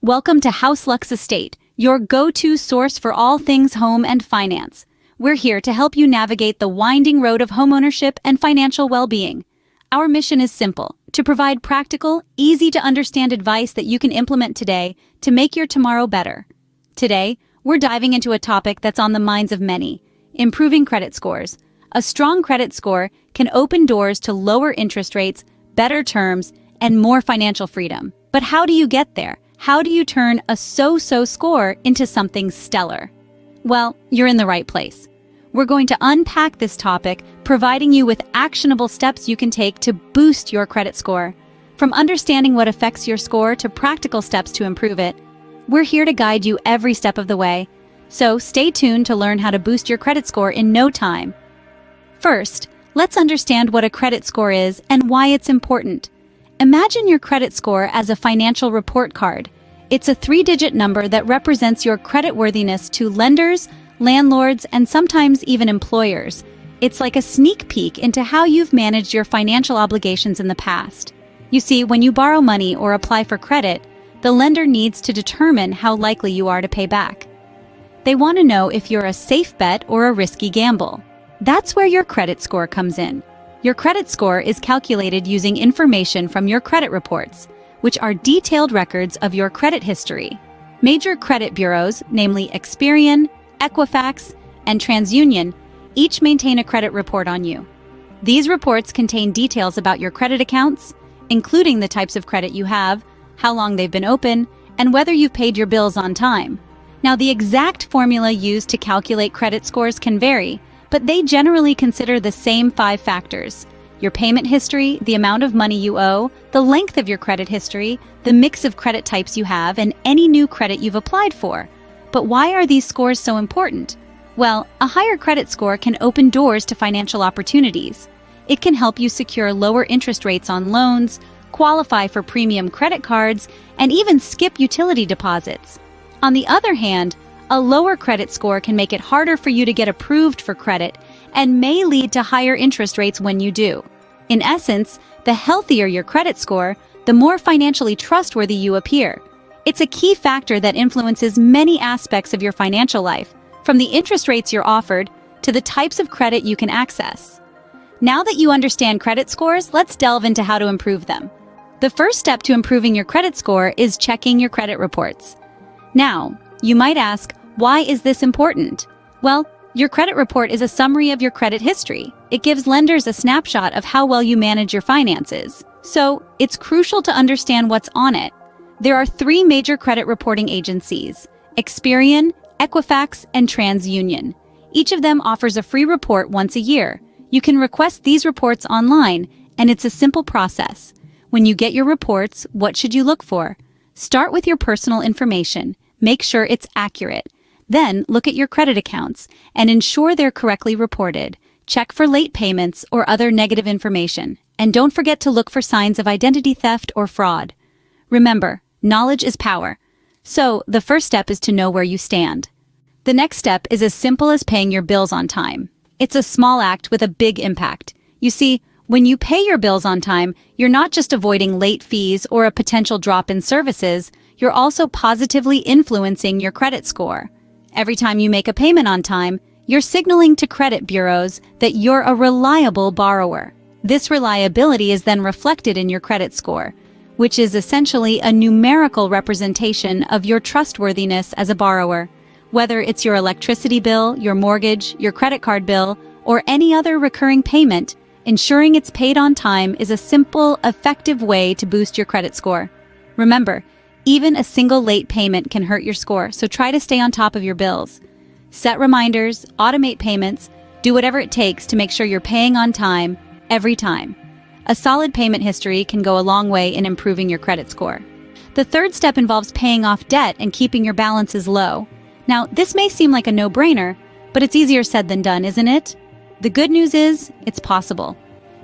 Welcome to House Lux Estate, your go-to source for all things home and finance. We're here to help you navigate the winding road of homeownership and financial well-being. Our mission is simple: to provide practical, easy-to-understand advice that you can implement today to make your tomorrow better. Today, we're diving into a topic that's on the minds of many: improving credit scores. A strong credit score can open doors to lower interest rates, better terms, and more financial freedom. But how do you get there? How do you turn a so-so score into something stellar? Well, you're in the right place. We're going to unpack this topic, providing you with actionable steps you can take to boost your credit score. From understanding what affects your score to practical steps to improve it, we're here to guide you every step of the way. So stay tuned to learn how to boost your credit score in no time. First, let's understand what a credit score is and why it's important. Imagine your credit score as a financial report card. It's a 3-digit number that represents your creditworthiness to lenders, landlords, and sometimes even employers. It's like a sneak peek into how you've managed your financial obligations in the past. You see, when you borrow money or apply for credit, the lender needs to determine how likely you are to pay back. They want to know if you're a safe bet or a risky gamble. That's where your credit score comes in. Your credit score is calculated using information from your credit reports, which are detailed records of your credit history. Major credit bureaus, namely Experian, Equifax, and TransUnion, each maintain a credit report on you. These reports contain details about your credit accounts, including the types of credit you have, how long they've been open, and whether you've paid your bills on time. Now, the exact formula used to calculate credit scores can vary, but they generally consider the same 5 factors: your payment history, the amount of money you owe, the length of your credit history, the mix of credit types you have, and any new credit you've applied for. But why are these scores so important? Well, a higher credit score can open doors to financial opportunities. It can help you secure lower interest rates on loans, qualify for premium credit cards, and even skip utility deposits. On the other hand, a lower credit score can make it harder for you to get approved for credit and may lead to higher interest rates when you do. In essence, the healthier your credit score, the more financially trustworthy you appear. It's a key factor that influences many aspects of your financial life, from the interest rates you're offered to the types of credit you can access. Now that you understand credit scores, let's delve into how to improve them. The first step to improving your credit score is checking your credit reports. Now, you might ask, why is this important? Well, your credit report is a summary of your credit history. It gives lenders a snapshot of how well you manage your finances. So, it's crucial to understand what's on it. There are 3 major credit reporting agencies: Experian, Equifax, and TransUnion. Each of them offers a free report once a year. You can request these reports online, and it's a simple process. When you get your reports, what should you look for? Start with your personal information. Make sure it's accurate. Then look at your credit accounts and ensure they're correctly reported. Check for late payments or other negative information. And don't forget to look for signs of identity theft or fraud. Remember, knowledge is power. So, the first step is to know where you stand. The next step is as simple as paying your bills on time. It's a small act with a big impact. You see, when you pay your bills on time, you're not just avoiding late fees or a potential drop in services, you're also positively influencing your credit score. Every time you make a payment on time, you're signaling to credit bureaus that you're a reliable borrower. This reliability is then reflected in your credit score, which is essentially a numerical representation of your trustworthiness as a borrower. Whether it's your electricity bill, your mortgage, your credit card bill, or any other recurring payment, ensuring it's paid on time is a simple, effective way to boost your credit score. Remember, even a single late payment can hurt your score, so try to stay on top of your bills. Set reminders, automate payments, do whatever it takes to make sure you're paying on time, every time. A solid payment history can go a long way in improving your credit score. The third step involves paying off debt and keeping your balances low. Now, this may seem like a no-brainer, but it's easier said than done, isn't it? The good news is, it's possible.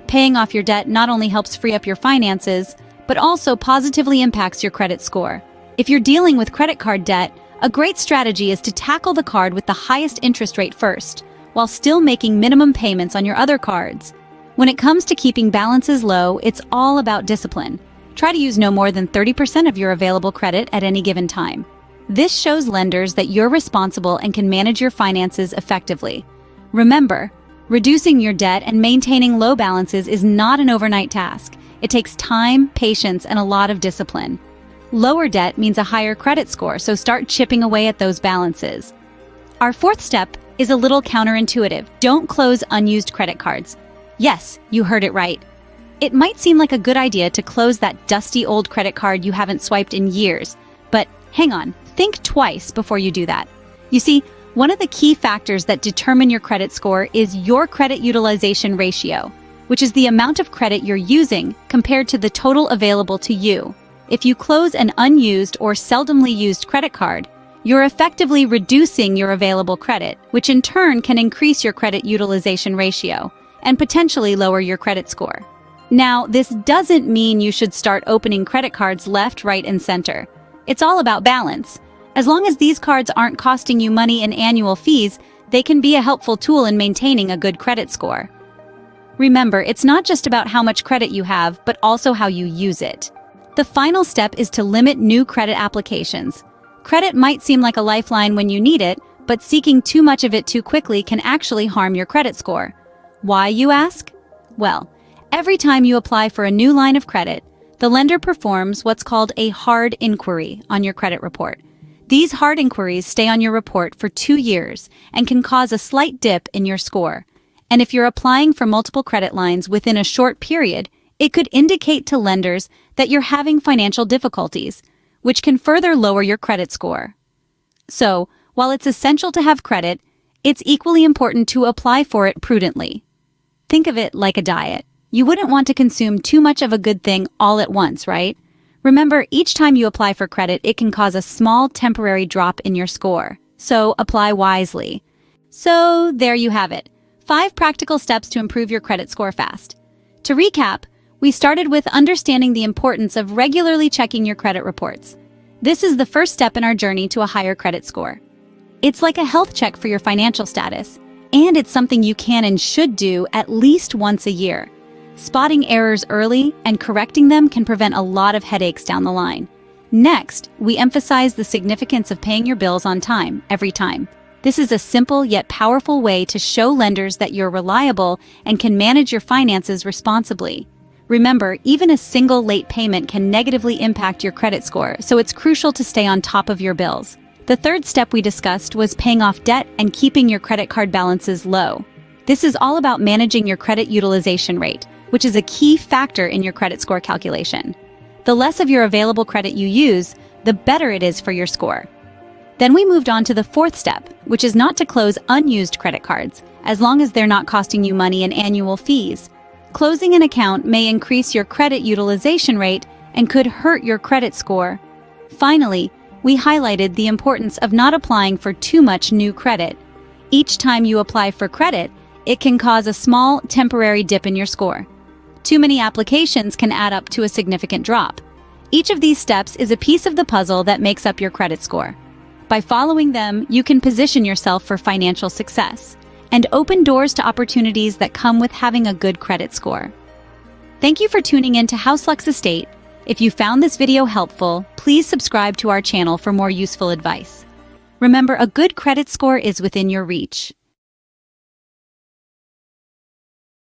Paying off your debt not only helps free up your finances, but also positively impacts your credit score. If you're dealing with credit card debt, a great strategy is to tackle the card with the highest interest rate first, while still making minimum payments on your other cards. When it comes to keeping balances low, it's all about discipline. Try to use no more than 30% of your available credit at any given time. This shows lenders that you're responsible and can manage your finances effectively. Remember, reducing your debt and maintaining low balances is not an overnight task. It takes time, patience, and a lot of discipline. Lower debt means a higher credit score, so start chipping away at those balances. Our fourth step is a little counterintuitive. Don't close unused credit cards. Yes, you heard it right. It might seem like a good idea to close that dusty old credit card you haven't swiped in years, but hang on, think twice before you do that. You see, one of the key factors that determine your credit score is your credit utilization ratio, which is the amount of credit you're using compared to the total available to you. If you close an unused or seldomly used credit card, you're effectively reducing your available credit, which in turn can increase your credit utilization ratio and potentially lower your credit score. Now, this doesn't mean you should start opening credit cards left, right, and center. It's all about balance. As long as these cards aren't costing you money in annual fees, they can be a helpful tool in maintaining a good credit score. Remember, it's not just about how much credit you have, but also how you use it. The final step is to limit new credit applications. Credit might seem like a lifeline when you need it, but seeking too much of it too quickly can actually harm your credit score. Why, you ask? Well, every time you apply for a new line of credit, the lender performs what's called a hard inquiry on your credit report. These hard inquiries stay on your report for 2 years and can cause a slight dip in your score. And if you're applying for multiple credit lines within a short period, it could indicate to lenders that you're having financial difficulties, which can further lower your credit score. So, while it's essential to have credit, it's equally important to apply for it prudently. Think of it like a diet. You wouldn't want to consume too much of a good thing all at once, right? Remember, each time you apply for credit, it can cause a small temporary drop in your score. So, apply wisely. So, there you have it. 5 practical steps to improve your credit score fast. To recap, we started with understanding the importance of regularly checking your credit reports. This is the first step in our journey to a higher credit score. It's like a health check for your financial status, and it's something you can and should do at least once a year. Spotting errors early and correcting them can prevent a lot of headaches down the line. Next, we emphasize the significance of paying your bills on time, every time. This is a simple yet powerful way to show lenders that you're reliable and can manage your finances responsibly. Remember, even a single late payment can negatively impact your credit score, so it's crucial to stay on top of your bills. The third step we discussed was paying off debt and keeping your credit card balances low. This is all about managing your credit utilization rate, which is a key factor in your credit score calculation. The less of your available credit you use, the better it is for your score. Then we moved on to the fourth step, which is not to close unused credit cards, as long as they're not costing you money in annual fees. Closing an account may increase your credit utilization rate and could hurt your credit score. Finally, we highlighted the importance of not applying for too much new credit. Each time you apply for credit, it can cause a small, temporary dip in your score. Too many applications can add up to a significant drop. Each of these steps is a piece of the puzzle that makes up your credit score. By following them, you can position yourself for financial success and open doors to opportunities that come with having a good credit score. Thank you for tuning in to House Lux Estate. If you found this video helpful, please subscribe to our channel for more useful advice. Remember, a good credit score is within your reach.